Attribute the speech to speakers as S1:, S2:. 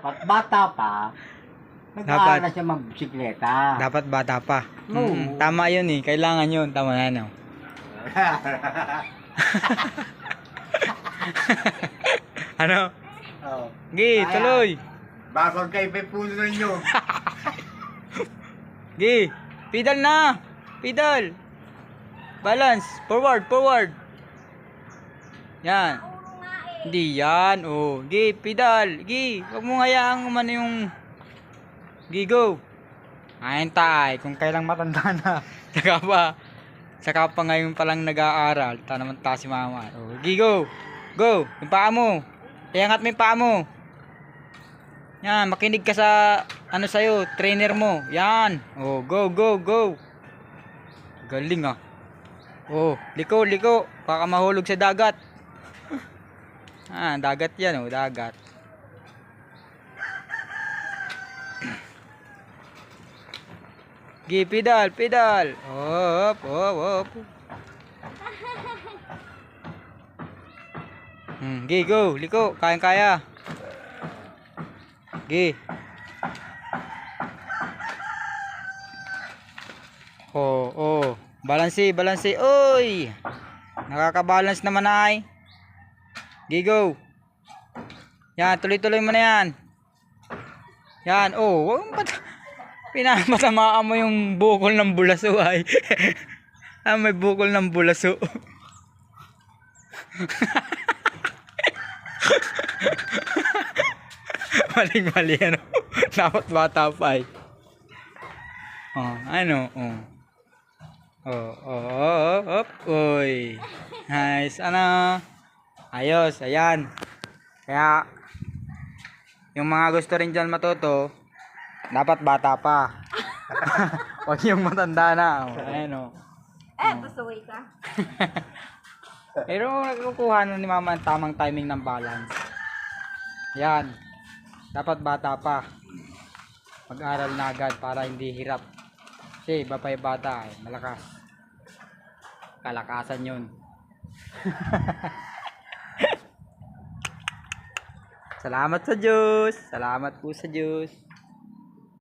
S1: Dapat bata pa. Nag-aaral na siya magbisikleta.
S2: Dapat bata pa.
S1: Oo.
S2: Tama yun eh. Kailangan yun. Tama na no? Ano?
S1: Oh.
S2: Gi,
S1: Kaya.
S2: tuloy.
S1: Bakit kayo may puno ninyo?
S2: Gi, pedal na. Pedal. Balance. Forward, forward. Yan. Hindi yan. Oh, Gi, pedal. Gi, huwag mo hayaang umano yung... Gi, go. Ayun tay, kung kailang matanda na. Saka pa ngayon palang nag-aaral. Ta naman ta si mama. Oh, Gi, go. Go. Yung paa mo. Iangat mo yung paa mo. Yan, makinig ka sa ano sa'yo, trainer mo. Yan. Oh, go, go, go. Galing ah. Oh, liko, liko. Baka mahulog sa dagat. Ah, dagat yan oh, dagat. Gi, pedal, pedal. Hop, hop, hop. Gi, go, liko, kayang-kaya. Gi. Oh, oh. Balansi, balansi. Oy! Nakaka-balance naman ay. Gi, go. Yan, tuloy-tuloy mo na yan. Yan, oh. Pinapatamaan mo yung bukol ng bulaso ay. Ah, may bukol ng bulaso. Maling-mali ano. Dapat bata pa ay. Oh, ano? Oh. Oh, oh, oh, oh, oy. Nice, ano? Ayos, ayan. Kaya, yung mga gusto rin dyan matuto, dapat bata pa. Huwag yung matanda na. Oh, ayan oh.
S3: Pasaway ka.
S2: Pero nakukuha na ni mama ang tamang timing ng balance. Yan. Dapat bata pa. Mag-aral na agad para hindi hirap. Kasi iba pa yung bata eh. Malakas. Kalakasan yun. Salamat sa Diyos. Salamat po sa Diyos.